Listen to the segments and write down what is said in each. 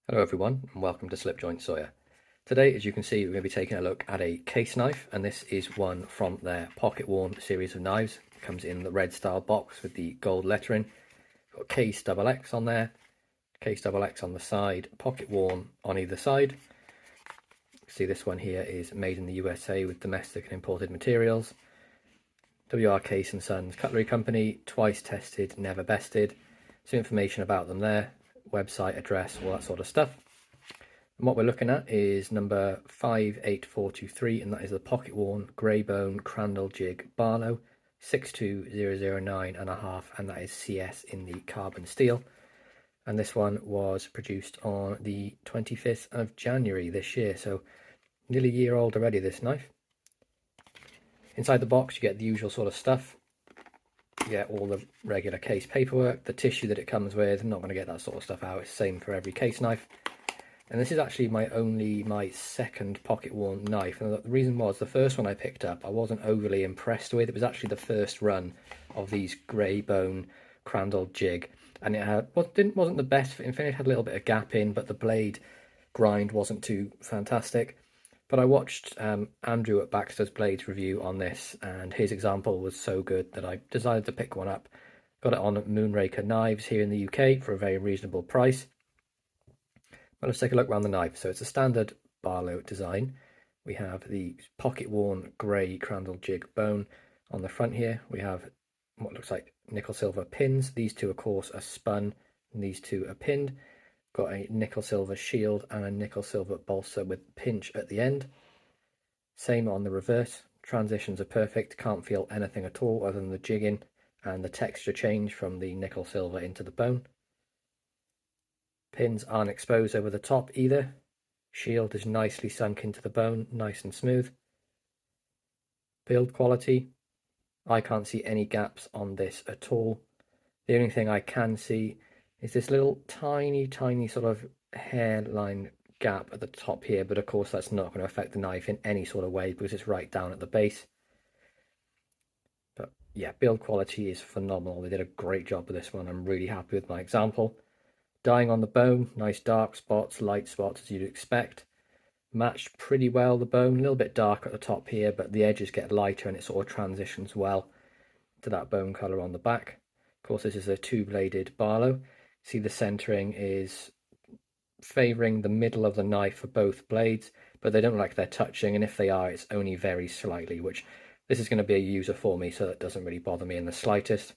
Hello everyone and welcome to Slipjoint Sawyer. Today, as you can see, we're going to be taking a look at a case knife, and this is one from their pocket worn series of knives. It comes in the red style box with the gold lettering. Got case double X on there, case double X on the side, pocket worn on either side. See, this one here is made in the USA with domestic and imported materials. WR Case and Sons Cutlery Company, twice tested, never bested. Some information about them there, website, address, all that sort of stuff. And what we're looking at is number 58423, and that is the pocket worn grey bone Crandall Jigged Barlow 62009.5, and that is CS in the carbon steel. And this one was produced on the 25th of January this year, so nearly a year old already, this knife. Inside the box you get the usual sort of stuff. You get all the regular case paperwork, the tissue that it comes with. I'm not going to get that sort of stuff out, it's the same for every case knife. And this is actually my second pocket worn knife, and the reason was the first one I picked up I wasn't overly impressed with. It was actually the first run of these grey bone Crandall Jig, and it wasn't the best in finish. Had a little bit of gap in, but the blade grind wasn't too fantastic. But I watched Andrew at Baxter's Blades review on this, and his example was so good that I decided to pick one up. Got it on Moonraker Knives here in the UK for a very reasonable price. But let's take a look around the knife. So it's a standard Barlow design. We have the pocket worn grey Crandall Jig bone on the front here. We have what looks like nickel silver pins. These two of course are spun and these two are pinned. Got a nickel silver shield and a nickel silver bolster with pinch at the end. Same on the reverse. Transitions are perfect, can't feel anything at all other than the jigging and the texture change from the nickel silver into the bone. Pins aren't exposed over the top either. Shield is nicely sunk into the bone, nice and smooth. Build quality, I can't see any gaps on this at all. The only thing I can see is this little tiny sort of hairline gap at the top here, but of course that's not going to affect the knife in any sort of way because it's right down at the base. But yeah, build quality is phenomenal. They did a great job with this one. I'm really happy with my example. Dyeing on the bone, nice dark spots, light spots as you'd expect. Matched pretty well the bone, a little bit dark at the top here, but the edges get lighter and it sort of transitions well to that bone colour on the back. Of course, this is a two-bladed Barlow. See, the centering is favouring the middle of the knife for both blades, but they don't look like they're touching, and if they are, it's only very slightly, which this is going to be a user for me, so that doesn't really bother me in the slightest.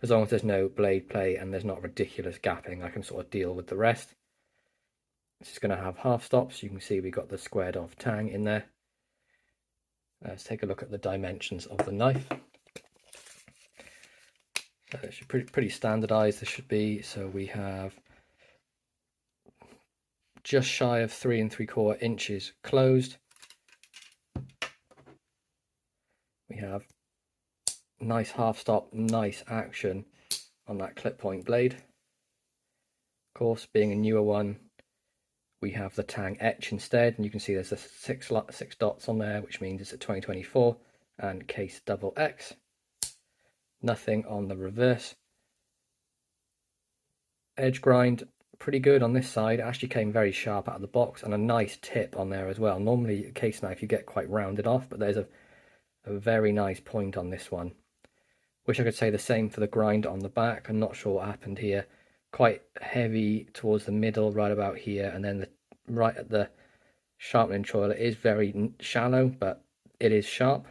As long as there's no blade play and there's not ridiculous gapping, I can sort of deal with the rest. This is going to have half stops. You can see we got the squared off tang in there. Let's take a look at the dimensions of the knife. It should pretty standardized this should be. So we have just shy of 3 3/4 inches closed. We have nice half stop, nice action on that clip point blade. Of course, being a newer one, we have the tang etch instead, and you can see there's a six dots on there, which means it's a 2024 and case double X. Nothing on the reverse. Edge grind pretty good on this side. It actually came very sharp out of the box, and a nice tip on there as well. Normally a case knife you get quite rounded off, but there's a very nice point on this one. Wish I could say the same for the grind on the back. I'm not sure what happened here. Quite heavy towards the middle, right about here, and then right at the sharpening choil. It is very shallow, but it is sharp.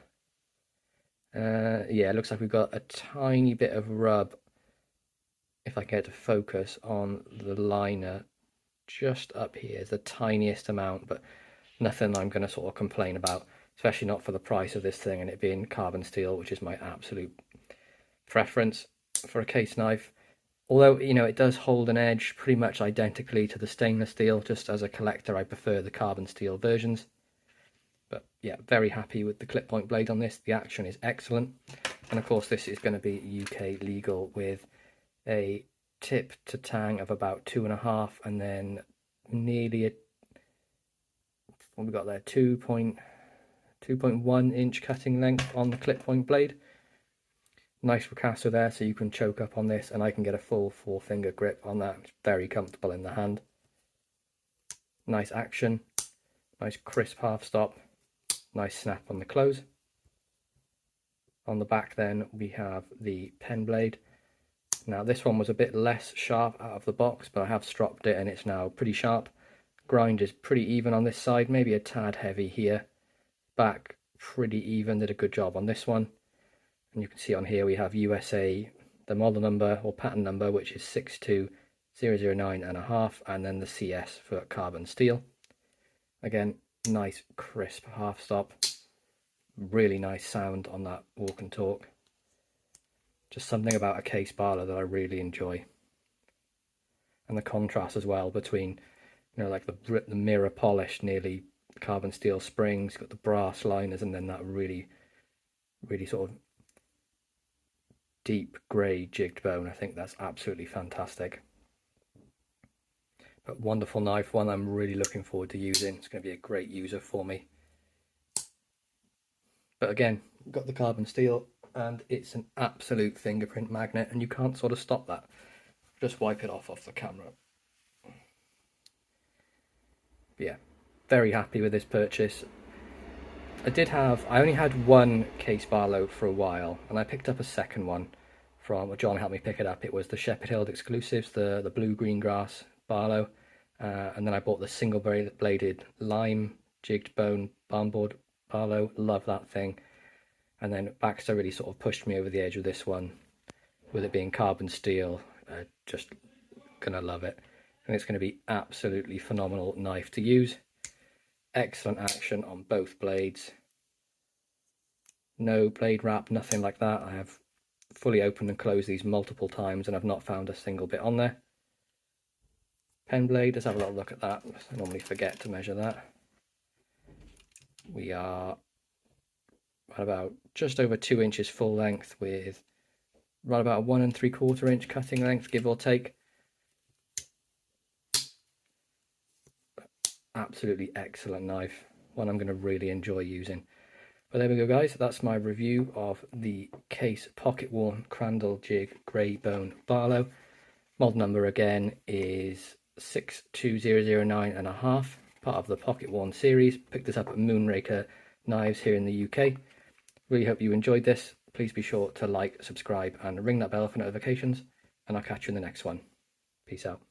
Yeah, it looks like we've got a tiny bit of rub, if I get to focus on the liner just up here. It's the tiniest amount, but nothing I'm going to sort of complain about, especially not for the price of this thing and it being carbon steel, which is my absolute preference for a case knife. Although, you know, it does hold an edge pretty much identically to the stainless steel. Just as a collector, I prefer the carbon steel versions. But yeah, very happy with the clip point blade on this. The action is excellent. And of course, this is going to be UK legal with a tip to tang of about 2.5, and then nearly what we got there, 2.1 inch cutting length on the clip point blade. Nice ricasso there, so you can choke up on this, and I can get a full 4-finger grip on that. It's very comfortable in the hand. Nice action, nice crisp half stop, nice snap on the close. On the back then we have the pen blade. Now this one was a bit less sharp out of the box, but I have stropped it and it's now pretty sharp. Grind is pretty even on this side, maybe a tad heavy here. Back pretty even, did a good job on this one. And you can see on here we have USA, the model number or pattern number, which is 62009.5, and then the CS for carbon steel. Again, nice crisp half stop, really nice sound on that walk and talk. Just something about a case Barlow that I really enjoy. And the contrast as well between, you know, like the mirror polished, nearly carbon steel springs, got the brass liners, and then that really sort of deep grey jigged bone. I think that's absolutely fantastic. But wonderful knife, one I'm really looking forward to using. It's going to be a great user for me. But again, got the carbon steel and it's an absolute fingerprint magnet, and you can't sort of stop that. Just wipe it off the camera. But yeah, very happy with this purchase. I only had one case Barlow for a while, and I picked up a second one from, John helped me pick it up. It was the Shepherd Hill exclusives, the blue green grass Barlow, and then I bought the single bladed lime jigged bone barnboard Barlow. Love that thing. And then Baxter really sort of pushed me over the edge with this one, with it being carbon steel. Just gonna love it, and it's going to be absolutely phenomenal knife to use. Excellent action on both blades. No blade wrap, nothing like that. I have fully opened and closed these multiple times and I've not found a single bit on there. Pen blade, let's have a little look at that. I normally forget to measure that. We are at about just over 2 inches full length, with right about a 1 3/4 inch cutting length, give or take. Absolutely excellent knife, one I'm going to really enjoy using. But there we go guys, that's my review of the case pocket worn Crandall Jigged grey bone Barlow. Model number again is 62009.5, part of the pocket worn series. Picked this up at Moonraker Knives here in the UK. Really hope you enjoyed this. Please be sure to like, subscribe and ring that bell for notifications, and I'll catch you in the next one. Peace out.